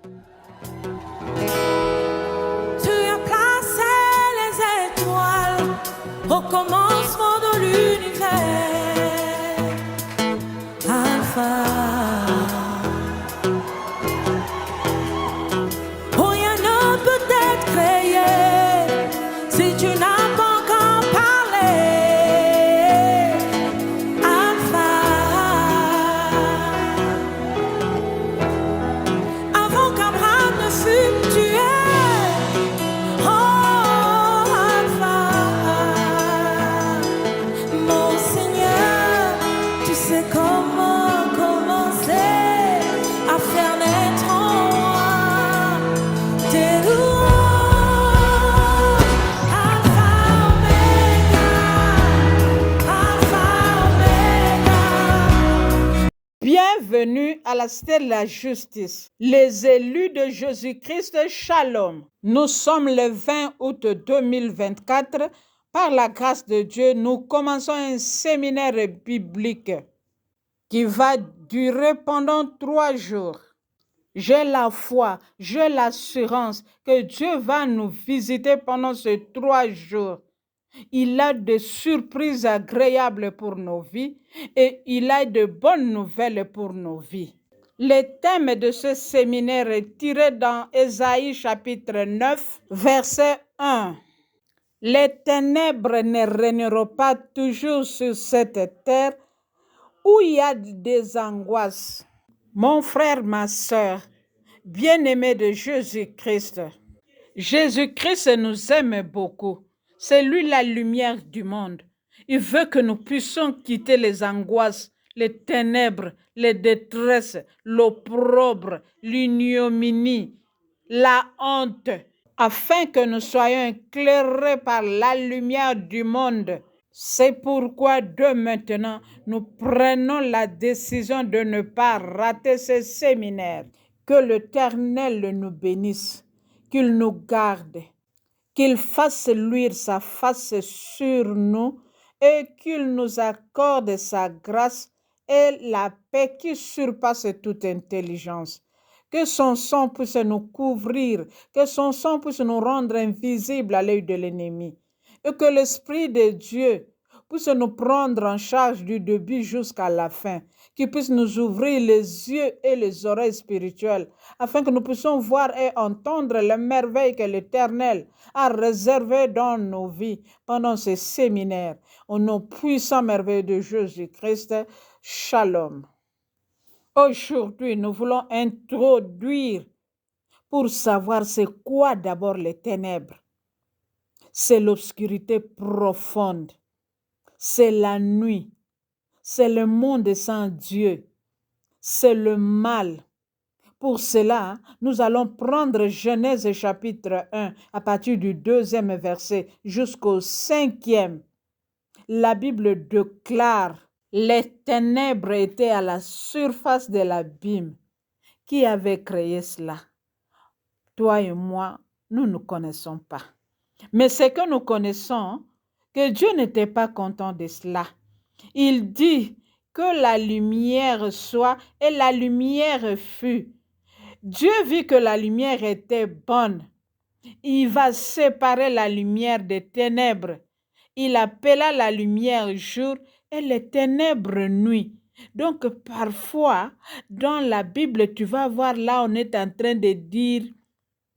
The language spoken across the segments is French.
Tu as placé les étoiles au commencement de l'univers. Alpha. Rien ne peut être créé si tu n'as pas encore parlé. Alpha. Avant qu'Abraham ne fût tué. Oh, Alpha. Mon Seigneur, tu sais comment commencer à faire naître en moi tes louanges. Alpha, Omega. Alpha, Omega. Bienvenue à la Cité de la Justice, les élus de Jésus-Christ, Shalom. Nous sommes le 20 août 2024. Par la grâce de Dieu, nous commençons un séminaire biblique qui va durer pendant 3 jours. J'ai la foi, j'ai l'assurance que Dieu va nous visiter pendant ces 3 jours. Il a des surprises agréables pour nos vies et il a de bonnes nouvelles pour nos vies. Le thème de ce séminaire est tiré dans Ésaïe chapitre 9, verset 1. Les ténèbres ne régneront pas toujours sur cette terre où il y a des angoisses. Mon frère, ma sœur, bien-aimé de Jésus-Christ, Jésus-Christ nous aime beaucoup. C'est lui la lumière du monde. Il veut que nous puissions quitter les angoisses, les ténèbres, les détresses, l'opprobre, l'ignominie, la honte, afin que nous soyons éclairés par la lumière du monde. C'est pourquoi de maintenant, nous prenons la décision de ne pas rater ce séminaire. Que l'Éternel nous bénisse, qu'il nous garde, qu'il fasse luire sa face sur nous et qu'il nous accorde sa grâce et la paix qui surpasse toute intelligence. Que son sang puisse nous couvrir, que son sang puisse nous rendre invisibles à l'œil de l'ennemi. Et que l'Esprit de Dieu puisse nous prendre en charge du début jusqu'à la fin, qu'il puisse nous ouvrir les yeux et les oreilles spirituelles, afin que nous puissions voir et entendre les merveilles que l'Éternel a réservées dans nos vies pendant ce séminaire. Au nom puissant merveilleux de Jésus-Christ, Shalom. Aujourd'hui, nous voulons introduire pour savoir c'est quoi d'abord les ténèbres. C'est l'obscurité profonde, c'est la nuit, c'est le monde sans Dieu, c'est le mal. Pour cela, nous allons prendre Genèse chapitre 1 à partir du 2e verset jusqu'au 5e. La Bible déclare: les ténèbres étaient à la surface de l'abîme. Qui avait créé cela? Toi et moi, nous ne connaissons pas. Mais ce que nous connaissons, que Dieu n'était pas content de cela. Il dit que la lumière soit et la lumière fut. Dieu vit que la lumière était bonne. Il va séparer la lumière des ténèbres. Il appela la lumière jour et les ténèbres nuit. Donc parfois, dans la Bible, tu vas voir là, on est en train de dire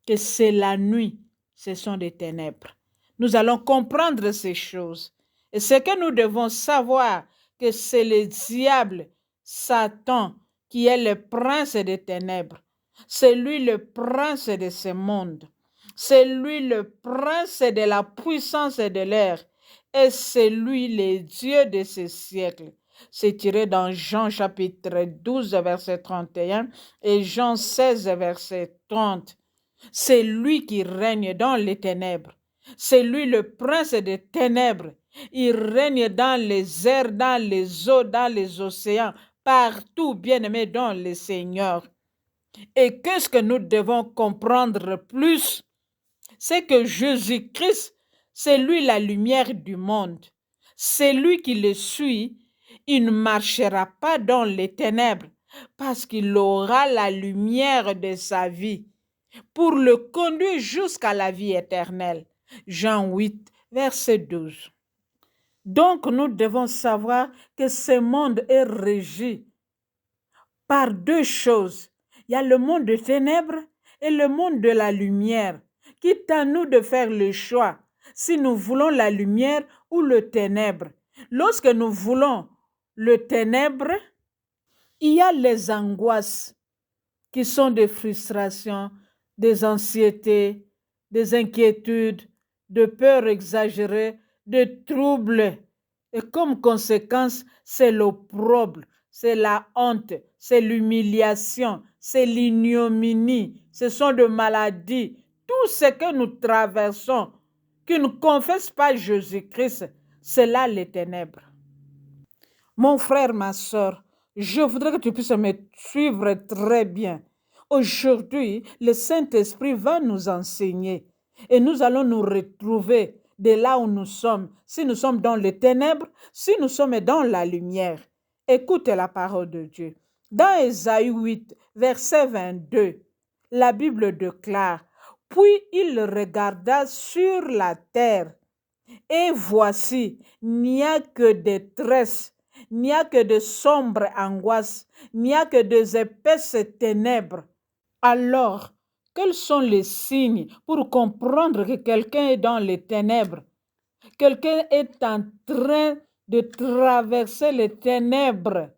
que c'est la nuit, ce sont des ténèbres. Nous allons comprendre ces choses. Et ce que nous devons savoir, que c'est le diable, Satan, qui est le prince des ténèbres. C'est lui le prince de ce monde. C'est lui le prince de la puissance de l'air. Et c'est lui le Dieu de ce siècle. C'est tiré dans Jean chapitre 12, verset 31 et Jean 16, verset 30. C'est lui qui règne dans les ténèbres. C'est lui le prince des ténèbres. Il règne dans les airs, dans les eaux, dans les océans, partout, bien-aimé, dans le Seigneur. Et qu'est-ce que nous devons comprendre plus? C'est que Jésus-Christ, c'est lui la lumière du monde. C'est lui qui le suit. Il ne marchera pas dans les ténèbres, parce qu'il aura la lumière de sa vie pour le conduire jusqu'à la vie éternelle. Jean 8, verset 12. Donc nous devons savoir que ce monde est régi par deux choses. Il y a le monde des ténèbres et le monde de la lumière. Quitte à nous de faire le choix si nous voulons la lumière ou le ténèbre. Lorsque nous voulons le ténèbre, il y a les angoisses qui sont des frustrations, des anxiétés, des inquiétudes, de peurs exagérées, de troubles. Et comme conséquence, c'est l'opprobre, c'est la honte, c'est l'humiliation, c'est l'ignominie, ce sont des maladies. Tout ce que nous traversons, qui ne confesse pas Jésus-Christ, c'est là les ténèbres. Mon frère, ma soeur, je voudrais que tu puisses me suivre très bien. Aujourd'hui, le Saint-Esprit va nous enseigner et nous allons nous retrouver de là où nous sommes. Si nous sommes dans les ténèbres, si nous sommes dans la lumière. Écoute la parole de Dieu. Dans Ésaïe 8, verset 22, la Bible déclare: « Puis il regarda sur la terre, et voici, il n'y a que détresse, il n'y a que de sombres angoisses, il n'y a que des épaisses ténèbres. » Alors, quels sont les signes pour comprendre que quelqu'un est dans les ténèbres? Quelqu'un est en train de traverser les ténèbres.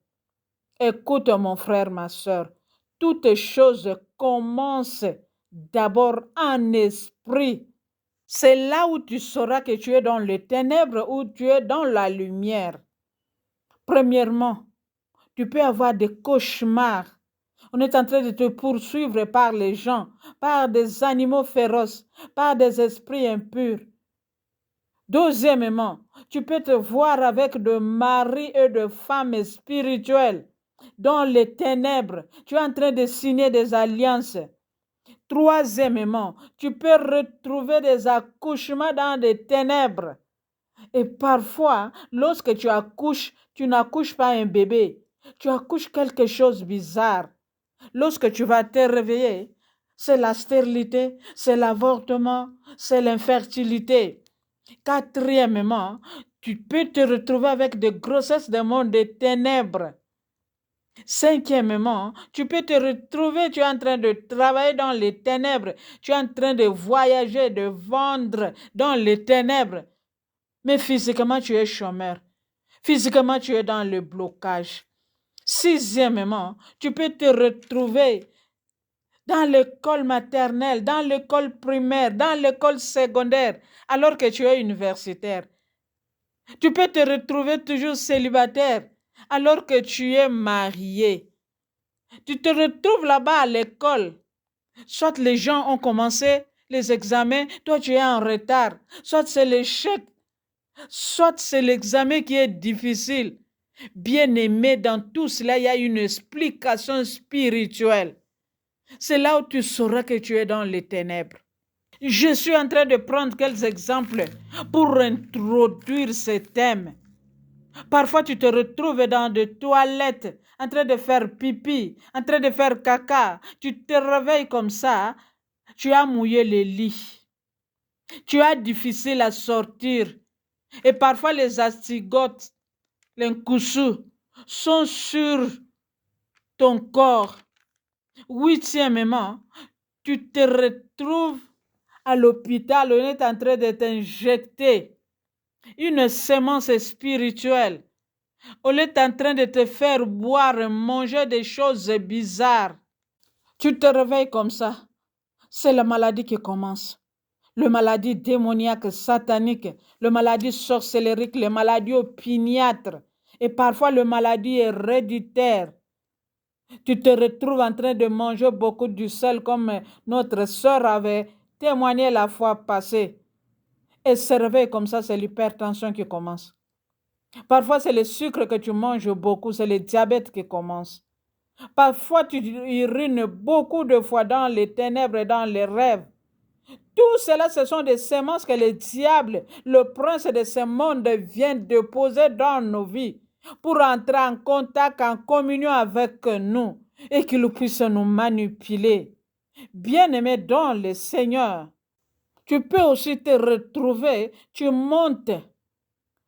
Écoute mon frère, ma soeur, toutes choses commencent d'abord en esprit. C'est là où tu sauras que tu es dans les ténèbres ou tu es dans la lumière. Premièrement, tu peux avoir des cauchemars. On est en train de te poursuivre par les gens, par des animaux féroces, par des esprits impurs. Deuxièmement, tu peux te voir avec de maris et de femmes spirituelles dans les ténèbres. Tu es en train de signer des alliances. Troisièmement, tu peux retrouver des accouchements dans des ténèbres. Et parfois, lorsque tu accouches, tu n'accouches pas un bébé. Tu accouches quelque chose de bizarre. Lorsque tu vas te réveiller, c'est la stérilité, c'est l'avortement, c'est l'infertilité. Quatrièmement, tu peux te retrouver avec des grossesses de monde des ténèbres. Cinquièmement, tu peux te retrouver, tu es en train de travailler dans les ténèbres, tu es en train de voyager, de vendre dans les ténèbres. Mais physiquement, tu es chômeur. Physiquement, tu es dans le blocage. Sixièmement, tu peux te retrouver dans l'école maternelle, dans l'école primaire, dans l'école secondaire, alors que tu es universitaire. Tu peux te retrouver toujours célibataire, alors que tu es marié. Tu te retrouves là-bas à l'école. Soit les gens ont commencé les examens, toi tu es en retard. Soit c'est l'échec, soit c'est l'examen qui est difficile. Bien-aimé, dans tout cela, il y a une explication spirituelle. C'est là où tu sauras que tu es dans les ténèbres. Je suis en train de prendre quelques exemples pour introduire ce thème. Parfois, tu te retrouves dans des toilettes, en train de faire pipi, en train de faire caca. Tu te réveilles comme ça, tu as mouillé les lits. Tu as difficile à sortir. Et parfois, les astigotes, les coussous, sont sur ton corps. Huitièmement, tu te retrouves à l'hôpital, on est en train de t'injecter une semence spirituelle. On est en train de te faire boire et manger des choses bizarres. Tu te réveilles comme ça. C'est la maladie qui commence. La maladie démoniaque, satanique, la maladie sorcellérique, les maladies opiniâtres. Et parfois, la maladie héréditaire. Tu te retrouves en train de manger beaucoup du sel comme notre sœur avait témoigné la fois passée. Et se réveille comme ça, c'est l'hypertension qui commence. Parfois, c'est le sucre que tu manges beaucoup, c'est le diabète qui commence. Parfois, tu urines beaucoup de fois dans les ténèbres et dans les rêves. Tout cela, ce sont des semences que le diable, le prince de ce monde, vient déposer dans nos vies pour entrer en contact, en communion avec nous et qu'il puisse nous manipuler. Bien-aimé dans le Seigneur, tu peux aussi te retrouver, tu montes,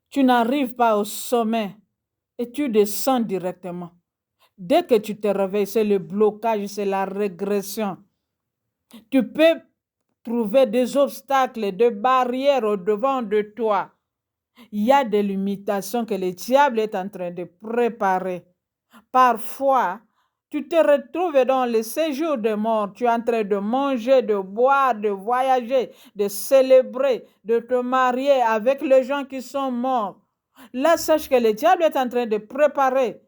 tu n'arrives pas au sommet et tu descends directement. Dès que tu te réveilles, c'est le blocage, c'est la régression. Tu peux trouver des obstacles, des barrières au devant de toi. Il y a des limitations que le diable est en train de préparer. Parfois, tu te retrouves dans le séjour de mort. Tu es en train de manger, de boire, de voyager, de célébrer, de te marier avec les gens qui sont morts. Là, sache que le diable est en train de préparer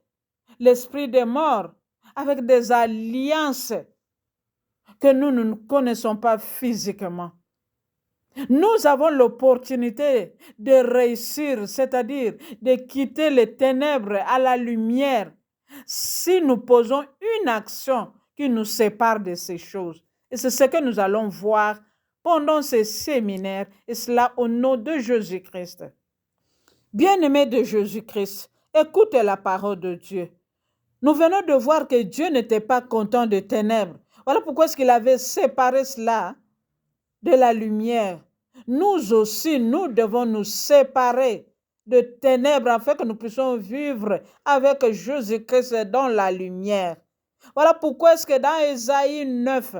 l'esprit des morts avec des alliances que nous ne connaissons pas physiquement. Nous avons l'opportunité de réussir, c'est-à-dire de quitter les ténèbres à la lumière, si nous posons une action qui nous sépare de ces choses. Et c'est ce que nous allons voir pendant ces séminaires, et cela au nom de Jésus-Christ. Bien-aimés de Jésus-Christ, écoutez la parole de Dieu. Nous venons de voir que Dieu n'était pas content des ténèbres. Voilà pourquoi est-ce qu'il avait séparé cela de la lumière. Nous aussi, nous devons nous séparer de ténèbres afin que nous puissions vivre avec Jésus-Christ dans la lumière. Voilà pourquoi est-ce que dans Ésaïe 9,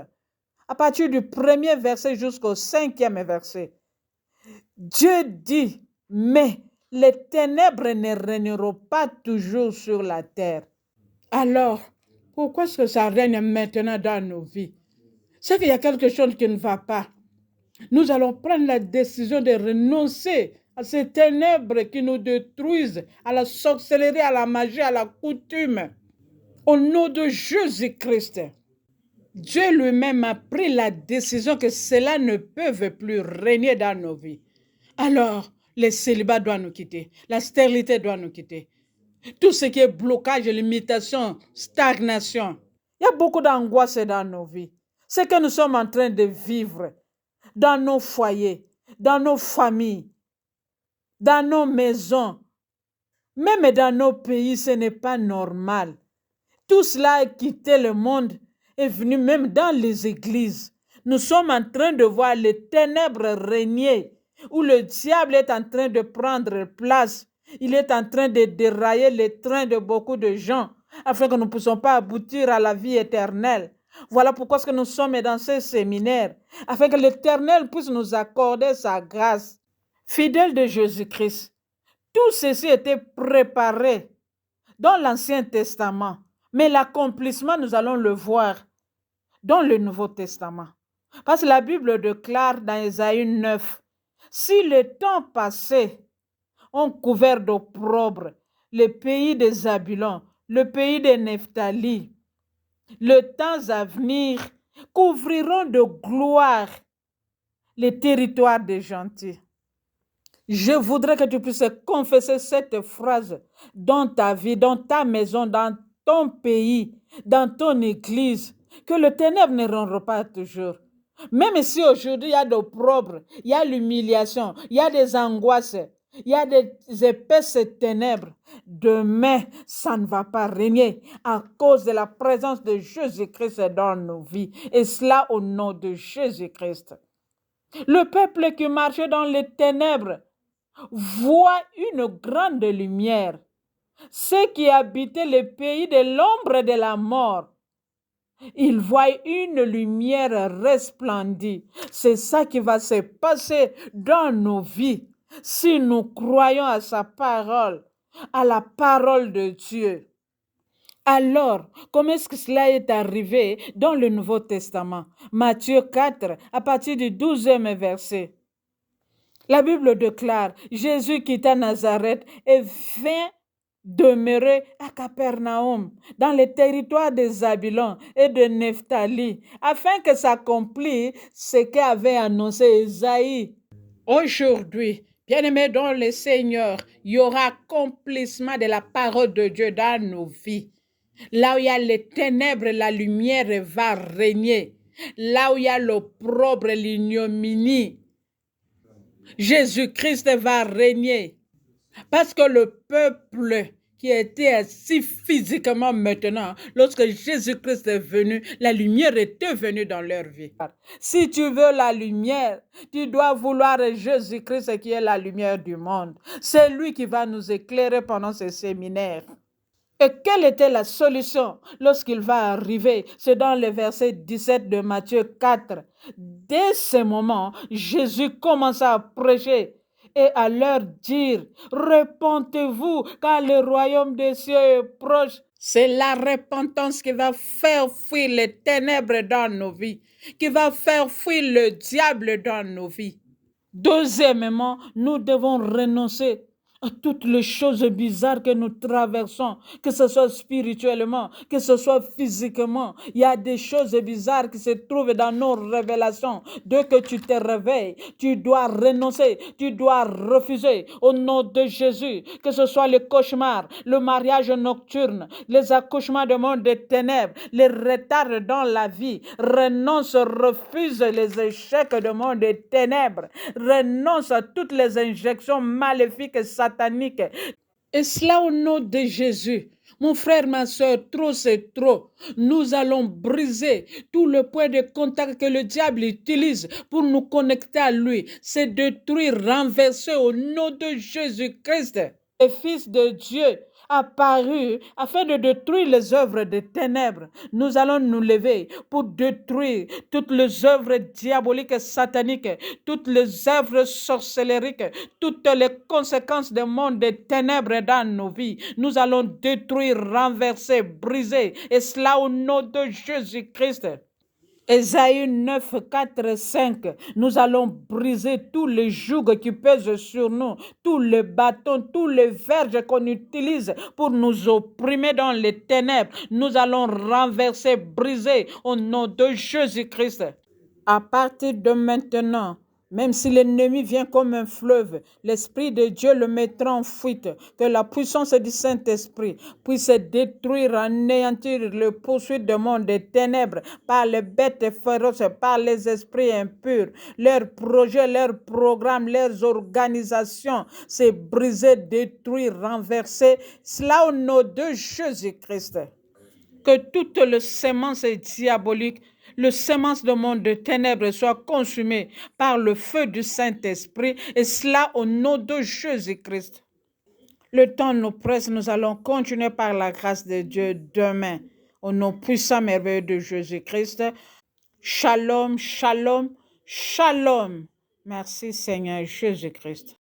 à partir du 1er verset jusqu'au 5e verset, Dieu dit, mais les ténèbres ne régneront pas toujours sur la terre. Alors, pourquoi est-ce que ça règne maintenant dans nos vies? C'est qu'il y a quelque chose qui ne va pas. Nous allons prendre la décision de renoncer à ces ténèbres qui nous détruisent, à la sorcellerie, à la magie, à la coutume. Au nom de Jésus-Christ, Dieu lui-même a pris la décision que cela ne peut plus régner dans nos vies. Alors, le célibat doit nous quitter, la stérilité doit nous quitter. Tout ce qui est blocage, limitation, stagnation. Il y a beaucoup d'angoisse dans nos vies. Ce que nous sommes en train de vivre dans nos foyers, dans nos familles, dans nos maisons, même dans nos pays, ce n'est pas normal. Tout cela a quitté le monde, est venu même dans les églises. Nous sommes en train de voir les ténèbres régner, où le diable est en train de prendre place. Il est en train de dérailler les trains de beaucoup de gens, afin que nous ne puissions pas aboutir à la vie éternelle. Voilà pourquoi est-ce que nous sommes dans ce séminaire, afin que l'Éternel puisse nous accorder sa grâce. Fidèles de Jésus-Christ, tout ceci était préparé dans l'Ancien Testament, mais l'accomplissement, nous allons le voir dans le Nouveau Testament. Parce que la Bible déclare dans Ésaïe 9, si le temps passé ont couvert d'opprobre le pays des Zabulon, le pays de Nephtali, le temps à venir couvriront de gloire les territoires des gentils. Je voudrais que tu puisses confesser cette phrase dans ta vie, dans ta maison, dans ton pays, dans ton église, que le ténèbre ne règnera pas toujours. Même si aujourd'hui il y a d'opprobre, il y a l'humiliation, il y a des angoisses, il y a des épaisses ténèbres, demain, ça ne va pas régner à cause de la présence de Jésus-Christ dans nos vies. Et cela au nom de Jésus-Christ. Le peuple qui marchait dans les ténèbres voit une grande lumière. Ceux qui habitaient le pays de l'ombre de la mort, ils voient une lumière resplendie. C'est ça qui va se passer dans nos vies si nous croyons à sa parole, à la parole de Dieu. Alors, comment est-ce que cela est arrivé dans le Nouveau Testament? Matthieu 4, à partir du 12e verset. La Bible déclare, Jésus quitta Nazareth et vint demeurer à Capernaum, dans les territoires de Zabulon et de Nephtali, afin que s'accomplisse ce qu'avait annoncé Ésaïe. Aujourd'hui, bien-aimés dans le Seigneur, il y aura accomplissement de la parole de Dieu dans nos vies. Là où il y a les ténèbres, la lumière va régner. Là où il y a l'opprobre, l'ignominie, Jésus-Christ va régner. Parce que le peuple qui était assis physiquement maintenant, lorsque Jésus-Christ est venu, la lumière est devenue dans leur vie. Si tu veux la lumière, tu dois vouloir Jésus-Christ qui est la lumière du monde. C'est lui qui va nous éclairer pendant ce séminaire. Et quelle était la solution lorsqu'il va arriver? C'est dans le verset 17 de Matthieu 4. Dès ce moment, Jésus commença à prêcher et à leur dire, repentez-vous car le royaume des cieux est proche. C'est la repentance qui va faire fuir les ténèbres dans nos vies, qui va faire fuir le diable dans nos vies. Deuxièmement, nous devons renoncer à toutes les choses bizarres que nous traversons, que ce soit spirituellement, que ce soit physiquement. Il y a des choses bizarres qui se trouvent dans nos révélations. Dès que tu te réveilles, tu dois renoncer, tu dois refuser au nom de Jésus, que ce soit les cauchemars, le mariage nocturne, les accouchements de monde des ténèbres, les retards dans la vie. Renonce, refuse les échecs de monde des ténèbres. Renonce à toutes les injections maléfiques et sataniques. Et cela au nom de Jésus. Mon frère, ma soeur, trop c'est trop. Nous allons briser tout le point de contact que le diable utilise pour nous connecter à lui. C'est détruire, renverser au nom de Jésus-Christ. Le Fils de Dieu apparu afin de détruire les œuvres des ténèbres. Nous allons nous lever pour détruire toutes les œuvres diaboliques et sataniques, toutes les œuvres sorcellériques, toutes les conséquences du monde des ténèbres dans nos vies. Nous allons détruire, renverser, briser, et cela au nom de Jésus-Christ. Ésaïe 9, 4, 5. Nous allons briser tous les jougs qui pèsent sur nous, tous les bâtons, tous les verges qu'on utilise pour nous opprimer dans les ténèbres. Nous allons renverser, briser au nom de Jésus-Christ. À partir de maintenant, même si l'ennemi vient comme un fleuve, l'Esprit de Dieu le mettra en fuite, que la puissance du Saint-Esprit puisse détruire, anéantir le poursuite du monde des ténèbres par les bêtes féroces, par les esprits impurs. Leurs projets, leurs programmes, leurs organisations, c'est briser, détruire, renverser. Cela au nom de Jésus-Christ. Que toute le sémence diabolique, le sémence du monde de ténèbres soit consumé par le feu du Saint-Esprit, et cela au nom de Jésus-Christ. Le temps nous presse, nous allons continuer par la grâce de Dieu demain, au nom puissant merveilleux de Jésus-Christ. Shalom, shalom, shalom. Merci Seigneur Jésus-Christ.